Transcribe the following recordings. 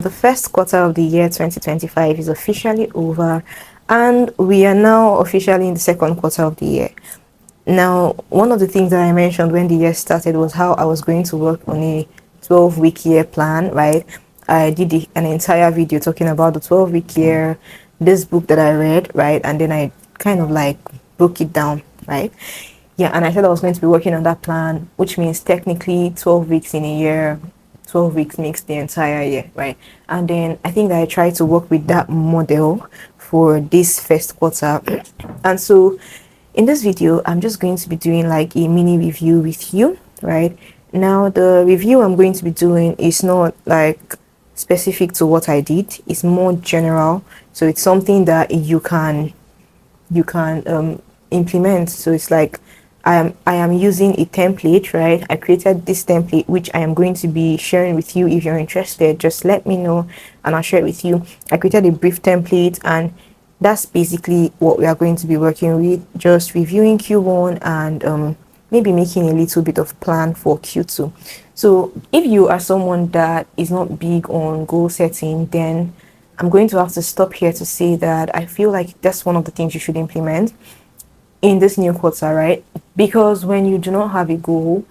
The first quarter of the year 2025 is officially over, and we are now officially in the second quarter of the year. Now, one of the things that I mentioned when the year started was how I was going to work on a 12-week year plan, right? I did an entire video talking about the 12-week year, this book that I read, right? And then I kind of like broke it down, right? Yeah, and I said I was going to be working on that plan, which means technically 12 weeks in a year, 12 weeks makes the entire year, right? And then I think that I tried to work with that model for this first quarter. And so in this video, I'm just going to be doing like a mini review with you, right? Now, the review I'm going to be doing is not like specific to what I did. It's more general. So it's something that you can implement. So it's like I am using a template, right? I created this template which I am going to be sharing with you. If you're interested, just let me know and I'll share it with you. I created a brief template, and that's basically what we are going to be working with, just reviewing Q1 and maybe making a little bit of plan for Q2. So if you are someone that is not big on goal setting, then I'm going to have to stop here to say that I feel like that's one of the things you should implement in this new quarter, right? Because when you do not have a goal,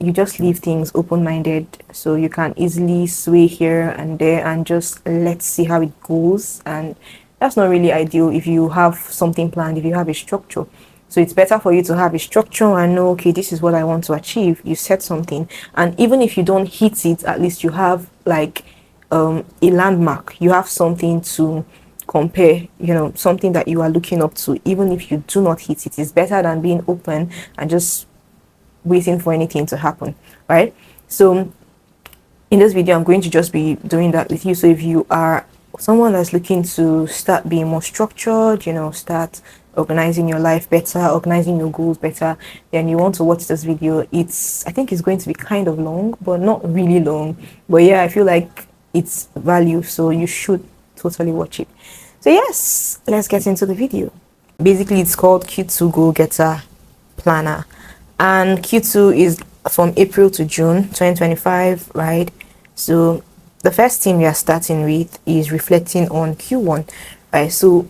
you just leave things open-minded, so you can easily sway here and there and just let's see how it goes. And that's not really ideal if you have something planned, if you have a structure. So it's better for you to have a structure and know, okay, this is what I want to achieve. You set something, and even if you don't hit it, at least you have like a landmark. You have something to compare, something that you are looking up to. Even if you do not hit it, it's better than being open and just waiting for anything to happen, right? So in this video, I'm going to just be doing that with you. So if you are someone that's looking to start being more structured, start organizing your life better, organizing your goals better, then you want to watch this video. I think it's going to be kind of long, but not really long. But yeah, I feel like it's value, so you should totally watch it. So yes, let's get into the video. Basically, it's called Q2 Goal Getter Planner, and Q2 is from April to June 2025, right? So the first thing we are starting with is reflecting on Q1, right? So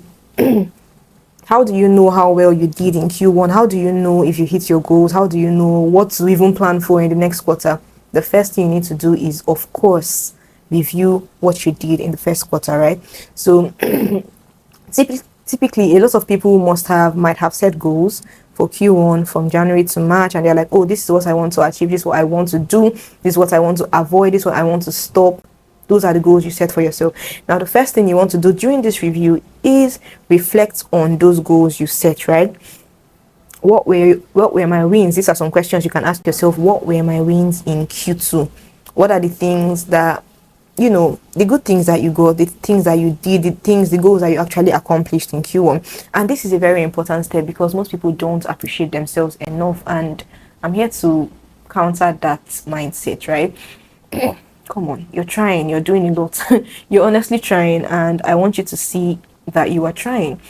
how do you know how well you did in Q1? How do you know if you hit your goals? How do you know what to even plan for in the next quarter? The first thing you need to do is, of course, review what you did in the first quarter, right? So typically a lot of people might have set goals for Q1 from January to March, and they're like, oh, this is what I want to achieve, this is what I want to do, this is what I want to avoid, this is what I want to stop. Those are the goals you set for yourself. Now, the first thing you want to do during this review is reflect on those goals you set, right? What were my wins? These are some questions you can ask yourself. What were my wins in Q2? What are the things that, the good things that you got, the things that you did, the goals that you actually accomplished in Q1? And this is a very important step because most people don't appreciate themselves enough. And I'm here to counter that mindset, right? Come on, you're trying, you're doing a lot. You're honestly trying, and I want you to see that you are trying.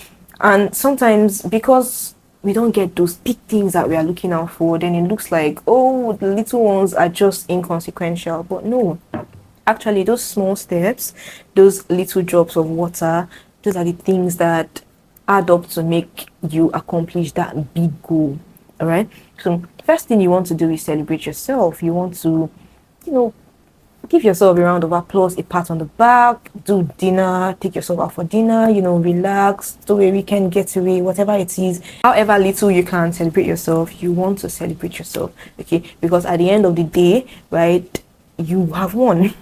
And sometimes because we don't get those big things that we are looking out for, then it looks like, oh, the little ones are just inconsequential. But no, actually, those small steps, those little drops of water, those are the things that add up to make you accomplish that big goal. All right. So first thing you want to do is celebrate yourself. You want to, give yourself a round of applause, a pat on the back, do dinner, take yourself out for dinner, relax, do a weekend getaway, whatever it is. However little you can celebrate yourself, you want to celebrate yourself, okay? Because at the end of the day, right, you have won.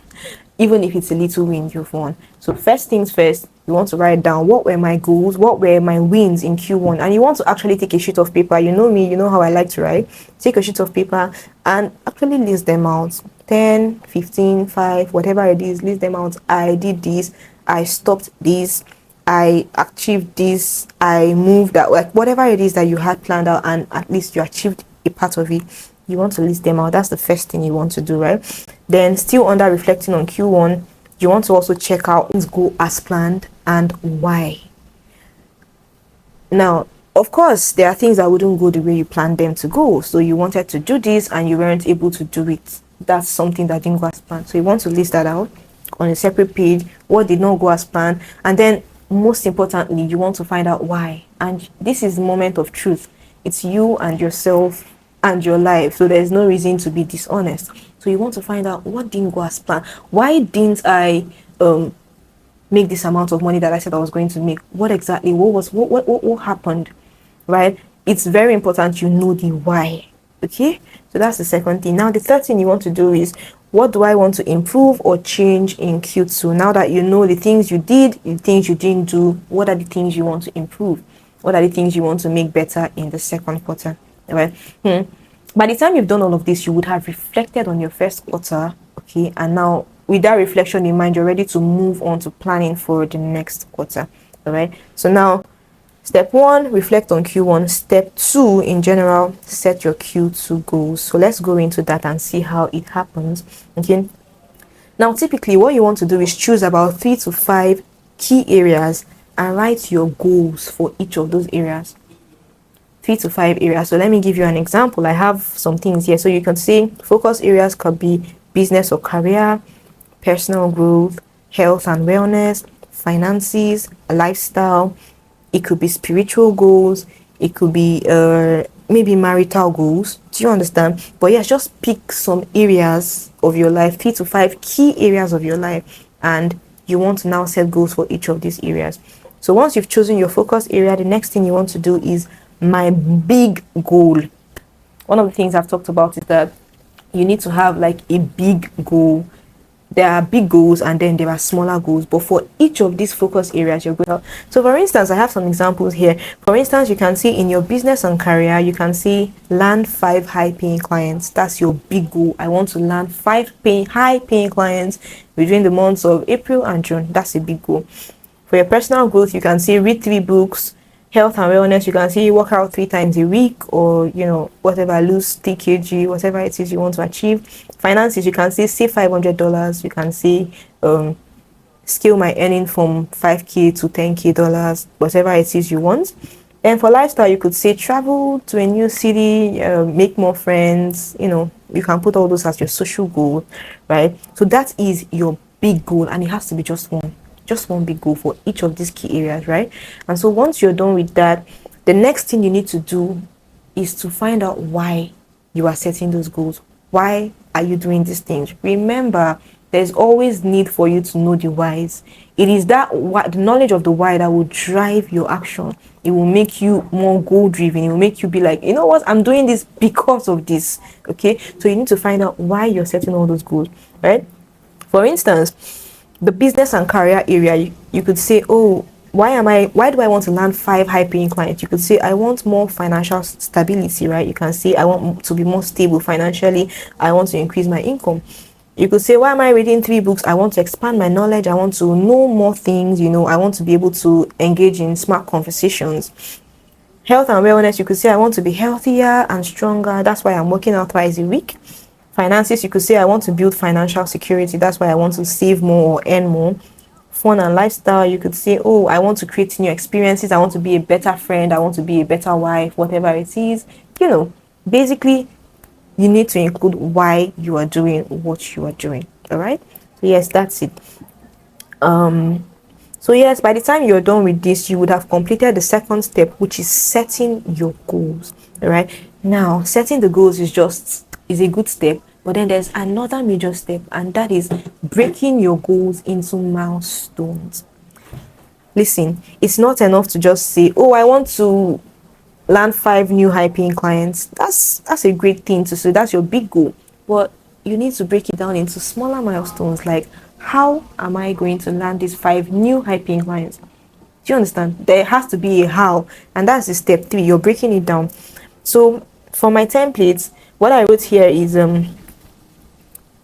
Even if it's a little win, you've won. So first things first, you want to write down what were my goals, what were my wins in Q1, and you want to actually take a sheet of paper. You know me, you know how I like to write. Take a sheet of paper and actually list them out. 10, 15, 5, whatever it is, list them out. I did this, I stopped this, I achieved this, I moved that, like whatever it is that you had planned out and at least you achieved a part of it. You want to list them out. That's the first thing you want to do, right? Then still under reflecting on Q1, you want to also check out things go as planned and why. Now, of course, there are things that wouldn't go the way you planned them to go. So you wanted to do this and you weren't able to do it. That's something that didn't go as planned. So you want to list that out. on a separate page, what did not go as planned, and then most importantly, you want to find out why. And this is the moment of truth. It's you and yourself and your life, so there's no reason to be dishonest. So you want to find out what didn't go as planned. Why didn't I make this amount of money that I said I was going to make? What exactly, what happened, right? It's very important you know the why. Okay, so that's the second thing. Now the third thing you want to do is, what do I want to improve or change in Q2? Now that you know the things you did, the things you didn't do, what are the things you want to improve? What are the things you want to make better in the second quarter? All right. By the time you've done all of this, you would have reflected on your first quarter. Okay, and now with that reflection in mind, you're ready to move on to planning for the next quarter. All right. So now, step 1, reflect on Q1. Step 2, in general, set your Q2 goals. So let's go into that and see how it happens. Okay. Now, typically, what you want to do is choose about 3 to 5 key areas and write your goals for each of those areas. 3 to 5 areas. So let me give you an example. I have some things here. So you can see focus areas could be business or career, personal growth, health and wellness, finances, lifestyle. It could be spiritual goals. It could be maybe marital goals. Do you understand? But yes, just pick some areas of your life, 3 to 5 key areas of your life, and you want to now set goals for each of these areas. So once you've chosen your focus area, the next thing you want to do is my big goal. One of the things I've talked about is that you need to have like a big goal. There are big goals and then there are smaller goals, but for each of these focus areas you're going to. So for instance, I have some examples here. For instance, you can see in your business and career, you can see land 5 high-paying clients. That's your big goal. I want to land 5 high-paying clients between the months of April and June. That's a big goal. For your personal growth, you can see read 3 books. Health and wellness, you can see work out 3 times a week, or whatever, lose 3 kg, whatever it is you want to achieve. Finances, you can see save $500. You can see scale my earning from $5K to $10K, whatever it is you want. And for lifestyle, you could say travel to a new city, make more friends. You can put all those as your social goal, right? So that is your big goal, and it has to be just one big goal for each of these key areas, right? And so once you're done with that, the next thing you need to do is to find out why you are setting those goals. Why are you doing these things? Remember, there's always need for you to know the whys. It is that the knowledge of the why that will drive your action. It will make you more goal driven. It will make you be like, you know what, I'm doing this because of this. Okay, so you need to find out why you're setting all those goals, right? For instance, the business and career area, you could say, oh, why do I want to land 5 high-paying clients? You could say, I want more financial stability, right? You can say, I want to be more stable financially. I want to increase my income. You could say, why am I reading 3 books? I want to expand my knowledge. I want to know more things. I want to be able to engage in smart conversations. Health and wellness, you could say, I want to be healthier and stronger. That's why I'm working out twice a week. Finances, you could say, I want to build financial security. That's why I want to save more or earn more. Fun and lifestyle, you could say, oh, I want to create new experiences. I want to be a better friend. I want to be a better wife, whatever it is. Basically, you need to include why you are doing what you are doing. All right. So yes, that's it. So yes, by the time you're done with this, you would have completed the second step, which is setting your goals. All right. Now, setting the goals is a good step, but then there's another major step, and that is breaking your goals into milestones. Listen, it's not enough to just say, oh, I want to land 5 new high-paying clients. That's a great thing to say. That's your big goal, but you need to break it down into smaller milestones. Like, how am I going to land these 5 new high-paying clients? Do you understand? There has to be a how, and that's the step 3. You're breaking it down. So for my templates, what I wrote here is,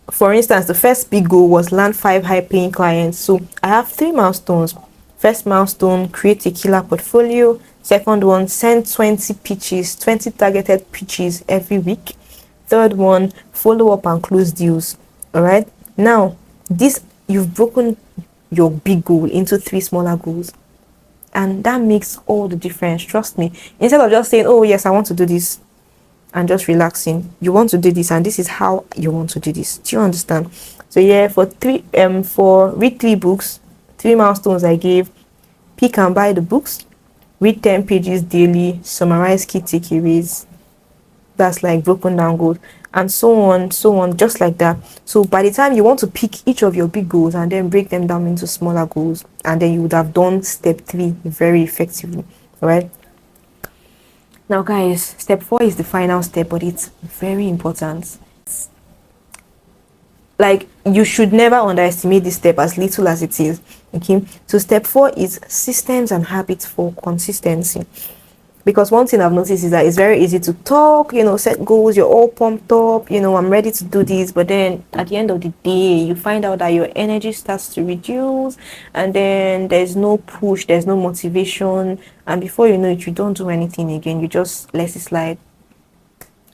for instance, the first big goal was land 5 high-paying clients. So I have 3 milestones. First milestone, create a killer portfolio. Second one, send 20 pitches, 20 targeted pitches every week. Third one, follow up and close deals. All right. Now, you've broken your big goal into 3 smaller goals, and that makes all the difference. Trust me. Instead of just saying, oh yes, I want to do this, and just relaxing, you want to do this, and this is how you want to do this. Do you understand? So yeah, for read 3 books, 3 milestones I gave: pick and buy the books, read 10 pages daily, summarize key takeaways. That's like broken down goals, and so on, just like that. So by the time you want to pick each of your big goals and then break them down into smaller goals, and then you would have done step 3 very effectively. All right. Now, guys, step 4 is the final step, but it's very important. Like, you should never underestimate this step, as little as it is. Okay. So step 4 is systems and habits for consistency. Because one thing I've noticed is that it's very easy to talk, set goals, you're all pumped up, I'm ready to do this. But then at the end of the day, you find out that your energy starts to reduce, and then there's no push, there's no motivation. And before you know it, you don't do anything again. You just let it slide.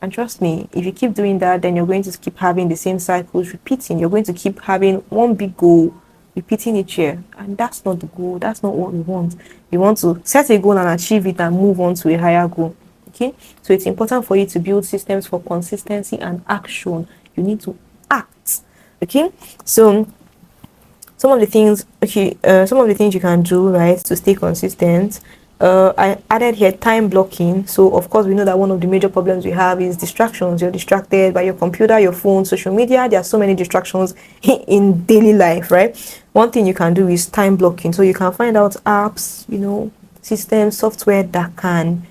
And trust me, if you keep doing that, then you're going to keep having the same cycles repeating. You're going to keep having one big goal repeating each year, and that's not the goal. That's not what we want. We want to set a goal and achieve it and move on to a higher goal. Okay, so it's important for you to build systems for consistency and action. You need to act. Okay, so some of the things you can do, right, to stay consistent. I added here time blocking. So of course we know that one of the major problems we have is distractions. You're distracted by your computer, your phone, social media. There are so many distractions in daily life, right? One thing you can do is time blocking. So you can find out apps, systems, software that can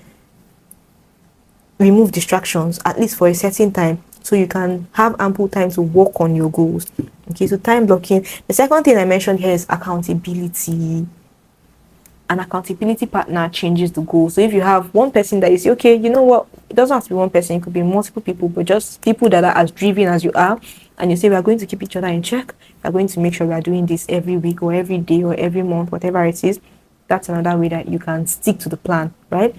remove distractions, at least for a certain time, so you can have ample time to work on your goals. Okay, so time blocking. The second thing I mentioned here is accountability. An accountability partner changes the goal. So if you have one person that you say, okay, you know what, it doesn't have to be one person, it could be multiple people, but just people that are as driven as you are, and you say, we are going to keep each other in check, we are going to make sure we are doing this every week or every day or every month, whatever it is. That's another way that you can stick to the plan, right?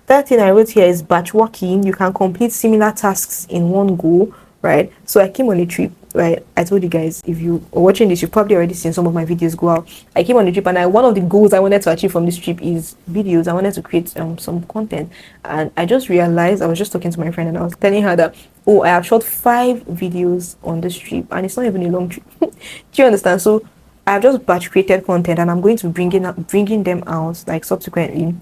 Third thing I wrote here is batch working. You can complete similar tasks in one go, right? So I came on a trip, right? I told you guys, if you are watching this, you've probably already seen some of my videos go out. I came on a trip, and one of the goals I wanted to achieve from this trip is videos. I wanted to create some content, and I just realized, I was just talking to my friend and I was telling her that, oh, I have shot 5 videos on this trip, and it's not even a long trip. Do you understand? So I've just batch created content, and I'm going to bringing them out like subsequently.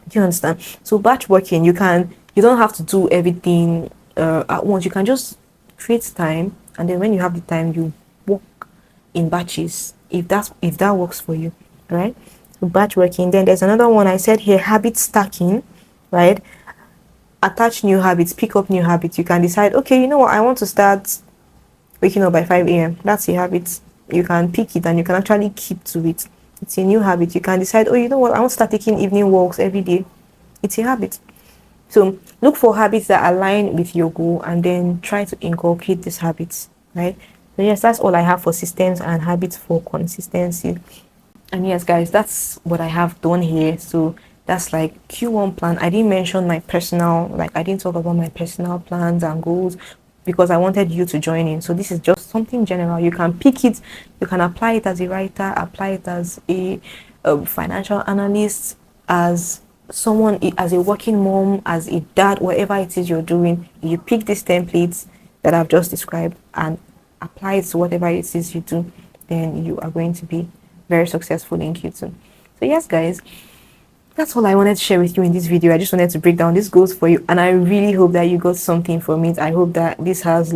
Do you understand? So batch working, you don't have to do everything at once. You can just create time, and then when you have the time, you work in batches, if that works for you, right? So batch working. Then there's another one I said here: habit stacking, right? Attach new habits, pick up new habits. You can decide, okay, you know what, I want to start waking up by 5 a.m. That's a habit. You can pick it and you can actually keep to it. It's a new habit. You can decide, oh, you know what, I want to start taking evening walks every day. It's a habit. So look for habits that align with your goal, and then try to inculcate these habits, right? So yes, that's all I have for systems and habits for consistency. And yes, guys, that's what I have done here. So that's like Q1 plan. I didn't mention my personal, I didn't talk about my personal plans and goals, because I wanted you to join in. So this is just something general. You can pick it, you can apply it as a writer, apply it as a financial analyst, as someone, as a working mom, as a dad, whatever it is you're doing. You pick these templates that I've just described and apply it to whatever it is you do, then you are going to be very successful in Q2. So yes, guys, that's all I wanted to share with you in this video. I just wanted to break down these goals for you, and I really hope that you got something from it. I hope that this has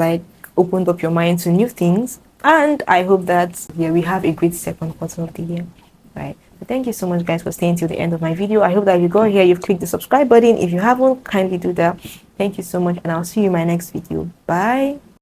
opened up your mind to new things, and I hope that we have a great second quarter of the year, right? So thank you so much, guys, for staying till the end of my video. I hope that you got here, you've clicked the subscribe button. If you haven't, kindly do that. Thank you so much, and I'll see you in my next video. Bye.